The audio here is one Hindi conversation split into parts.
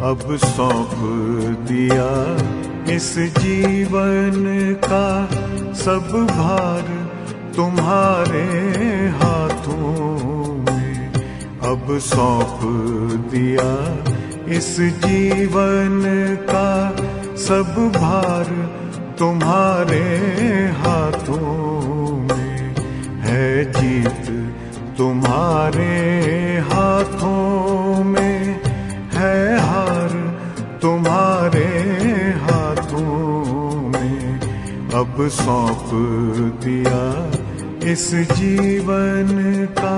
अब सौंप दिया इस जीवन का सब भार तुम्हारे हाथों में। अब सौंप दिया इस जीवन का सब भार तुम्हारे हाथों में। है जीत तुम्हारे हाथों में, है हार तुम्हारे हाथों में। अब सौंप दिया इस जीवन का।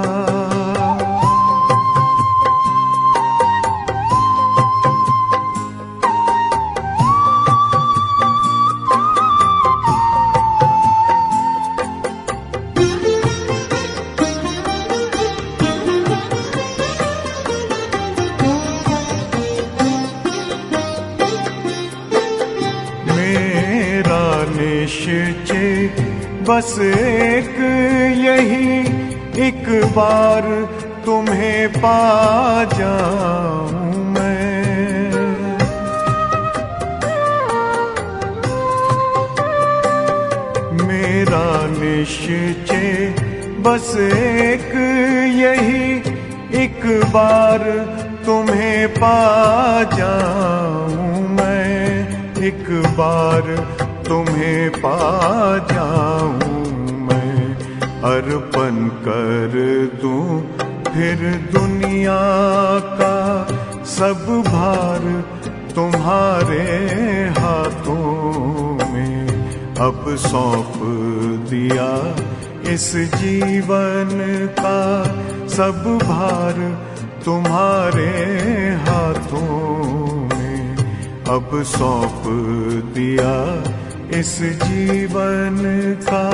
निश्चय बस एक यही, एक बार तुम्हें पा जाऊं मैं। मेरा निश्चय बस एक यही, एक बार तुम्हें पा जाऊं मैं। एक बार तुम्हें पा जाऊं मैं। अर्पण कर दूं फिर दुनिया का सब भार तुम्हारे हाथों में। अब सौंप दिया इस जीवन का सब भार तुम्हारे हाथों में। अब सौंप दिया इस जीवन का।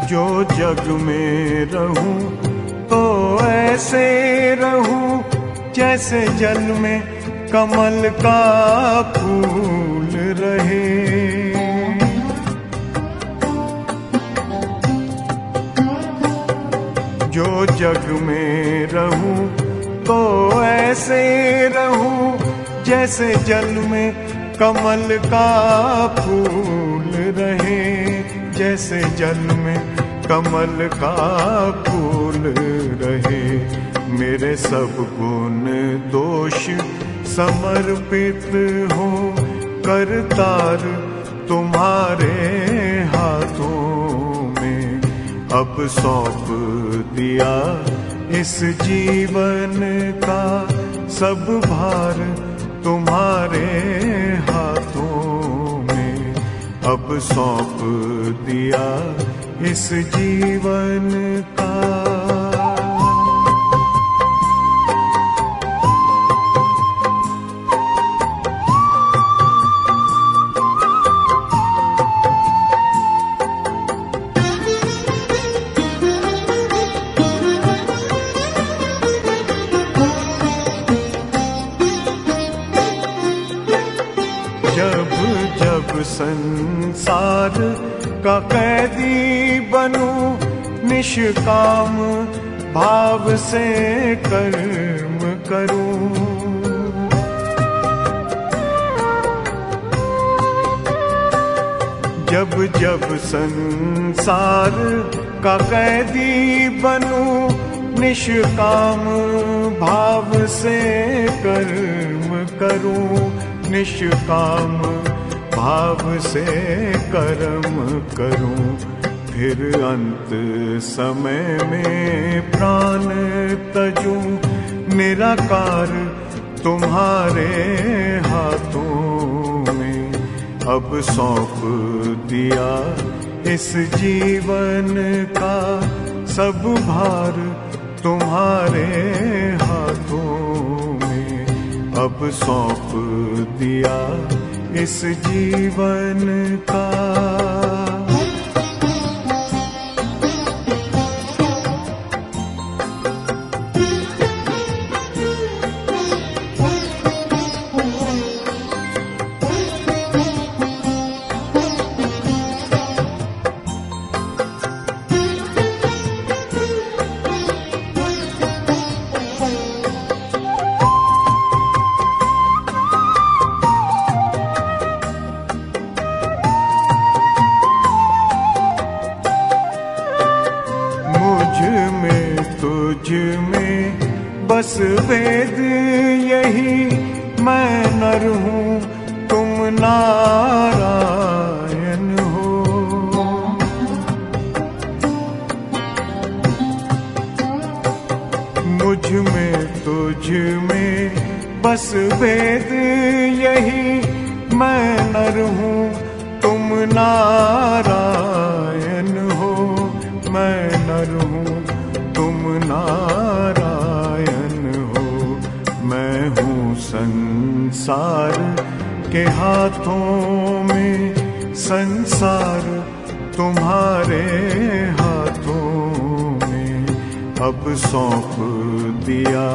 जो जग में रहूं तो ऐसे रहूं जैसे जल में कमल का फूल रहे। जो जग में रहूं तो ऐसे रहूं जैसे जल में कमल का फूल रहे। जैसे जल में कमल का फूल रहे। मेरे सब गुण दोष समर्पित हो करतार तुम्हारे हाथों में। अब सौंप दिया इस जीवन का सब भार तुम्हारे हाथों में। अब सौंप दिया इस जीवन का। जब जब संसार का कैदी बनूं निष्काम भाव से कर्म करूं। जब जब संसार का कैदी बनूं निष्काम भाव से कर्म करूं। निष्काम भाव से कर्म करूं। फिर अंत समय में प्राण तजूं निराकार तुम्हारे हाथों में। अब सौंप दिया इस जीवन का सब भार तुम्हारे हाथों में अब सौंप दिया इस जीवन का। तुझ में बस वेद यही, मैं नर हूँ तुम नारायण हो। मुझ में तुझ में बस वेद यही, मैं नर हूँ तुम नारायण हो। मैं नर हूँ तुम नारायण हो। मैं हूँ संसार के हाथों में, संसार तुम्हारे हाथों में अब सौंप दिया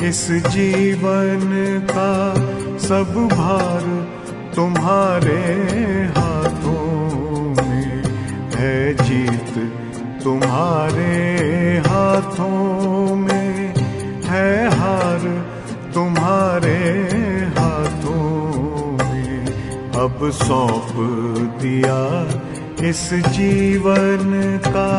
इस जीवन का। सब भार तुम्हारे हाथों में है, जीत तुम्हारे हाथों में है, हार तुम्हारे हाथों में अब सौंप दिया इस जीवन का।